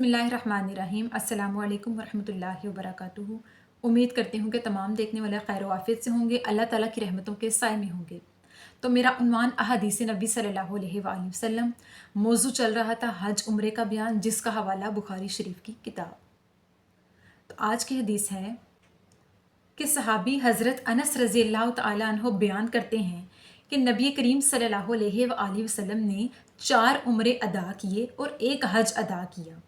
बिस्मिल्लाहिर्रहमानिर्रहीम। अस्सलामुअलैकुम वरहमतुल्लाहि वबरकातुहू। उम्मीद करती हूँ कि तमाम देखने वाले खैर वाफ़ियत से होंगे, अल्लाह ताला की रहमतों के साए में होंगे। तो मेरा उन्वान अहादीस नबी सल्लल्लाहु अलैहि वसल्लम, मौजू चल रहा था हज उम्रे का बयान, जिसका हवाला बुखारी शरीफ की किताब। तो आज की हदीस है कि सहाबी हज़रत अनस रज़ी अल्लाह तआला अन्हो बयान करते हैं कि नबी करीम सल्लल्लाहु अलैहि वसल्लम ने 4 उम्रे अदा किए और एक हज अदा किया।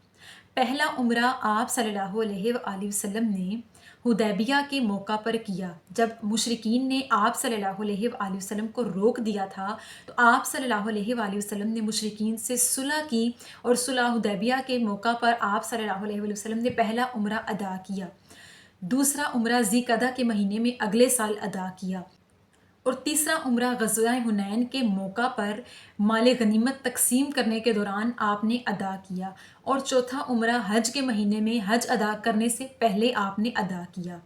पहला उम्रा आप सल्लल्लाहु अलैहि वसल्लम ने हुदैबिया के मौका पर किया, जब मुशरिकीन ने आप सल्लल्लाहु अलैहि वसल्लम को रोक दिया था। तो आप सल्लल्लाहु अलैहि वसल्लम ने मुशरिकीन से सुलह की और सुलह हुदैबिया के मौका पर आप सल्लल्लाहु अलैहि वसल्लम ने पहला उम्रा अदा किया। दूसरा उम्रा ज़ीक़दा के महीने में अगले साल अदा किया और तीसरा उम्रा ग़ज़वा हुनैन के मौका पर माल गनीमत तकसीम करने के दौरान आपने अदा किया और चौथा उम्रा हज के महीने में हज अदा करने से पहले आपने अदा किया।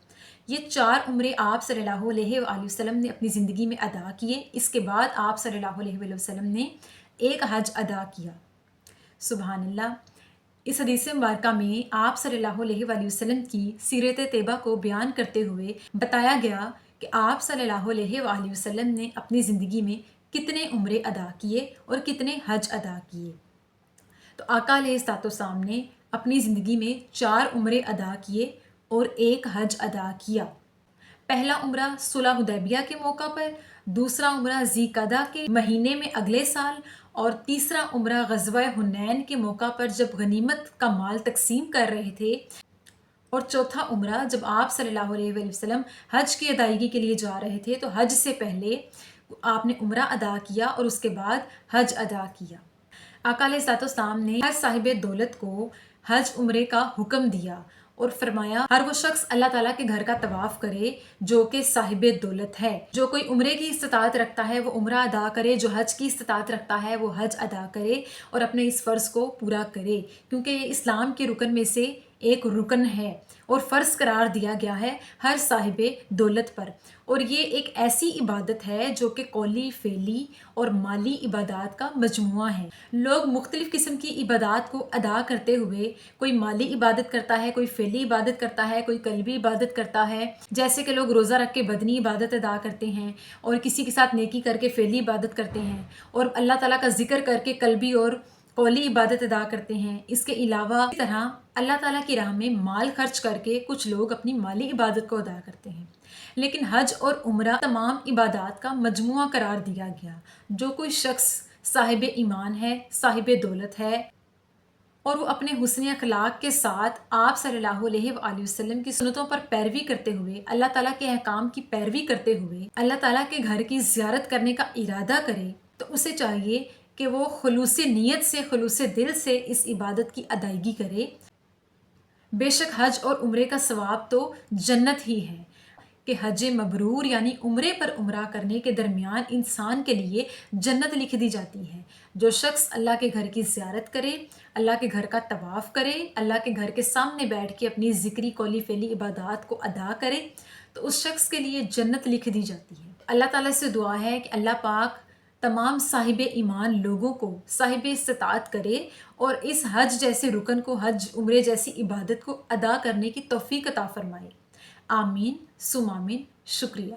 ये 4 उम्रे आप सल्लल्लाहु अलैहि वसल्लम ने अपनी ज़िंदगी में अदा किए। इसके बाद आप सल्लल्लाहु अलैहि वसल्लम ने एक हज अदा किया। सुभान अल्लाह। इस हदीस मुबारका में आप सल्लल्लाहु अलैहि वसल्लम की सीरत तैयबा को बयान करते हुए बताया गया कि आप सल्लल्लाहु अलैहि वसल्लम ने अपनी ज़िंदगी में कितने उम्रे अदा किए और कितने हज अदा किए। तो आका अलैहिस्सलाम ने अपनी ज़िंदगी में 4 उम्रे अदा किए और एक हज अदा किया। पहला उम्रा सुलह हुदैबिया के मौका पर, दूसरा उम्रा ज़ीक़दा के महीने में अगले साल और तीसरा उम्रा ग़ज़वा हुनैन के मौका पर जब गनीमत का माल तकसीम कर रहे थे, और चौथा उम्रा जब आप सल्लल्लाहु अलैहि वसल्लम हज की अदायगी के लिए जा रहे थे। तो हज से पहले आपने उम्रा अदा किया और उसके बाद हज अदा किया। आका अलैहिस्सलाम ने हर साहिब दौलत को हज उम्रे का हुक्म दिया और फरमाया, हर वो शख्स अल्लाह ताला के घर का तवाफ़ करे जो कि साहिब दौलत है। जो कोई उम्रे की इस्तिताअत रखता है वो उम्रा अदा करे, जो हज की इस्तिताअत रखता है वो हज अदा करे और अपने इस फ़र्ज़ को पूरा करे, क्योंकि ये इस्लाम के रुकन में से एक रुकन है और फ़र्ज़ करार दिया गया है हर साहिब दौलत पर। और ये एक ऐसी इबादत है जो कि कौली, फ़ेली और माली इबादत का मजमुआ है। लोग मुख्तलिफ़ किस्म की इबादत को अदा करते हुए, कोई माली इबादत करता है, कोई फ़ेली इबादत करता है, कोई कल्बी इबादत करता है। जैसे कि लोग रोज़ा रख के बदनी इबादत अदा करते हैं और किसी के साथ नेकी करके फ़ेली इबादत करते हैं और अल्लाह ताला का ज़िक्र करके कल्बी और कौली इबादत अदा करते हैं। इसके अलावा इस तरह अल्लाह ताला की राह में माल खर्च करके कुछ लोग अपनी माली इबादत को अदा करते हैं। लेकिन हज और उम्रा तमाम इबादत का मजमुआ करार दिया गया। जो कोई शख्स साहिब ईमान है, साहिब दौलत है और वो अपने हुस्न अखलाक के साथ आप सल्लल्लाहु अलैहि वसल्लम की सुन्नतों पर पैरवी करते हुए, अल्लाह ताला के अहकाम की पैरवी करते हुए अल्लाह ताला के घर की ज़ियारत करने का इरादा करे, तो उसे चाहिए कि वो खुलूस नीयत से, खुलूस दिल से इस इबादत की अदायगी करे। बेशक हज और उम्रे का सवाब तो जन्नत ही है कि हज मबरूर यानी उम्रे पर उम्रा करने के दरमियान इंसान के लिए जन्नत लिख दी जाती है। जो शख्स अल्लाह के घर की ज़ियारत करे, अल्लाह के घर का तवाफ़ करे, अल्लाह के घर के सामने बैठ के अपनी ज़िक्री कौली फ़ेली इबादत को अदा करे, तो उस शख्स के लिए जन्नत लिख दी जाती है। अल्लाह ताला से दुआ है कि अल्लाह पाक तमाम साहिब ईमान लोगों को साहिब इस्तिताअत करे और इस हज जैसे रुकन को, हज उम्रे जैसी इबादत को अदा करने की तौफ़ीक़ अता फ़रमाए। आमीन सुम आमीन। शुक्रिया।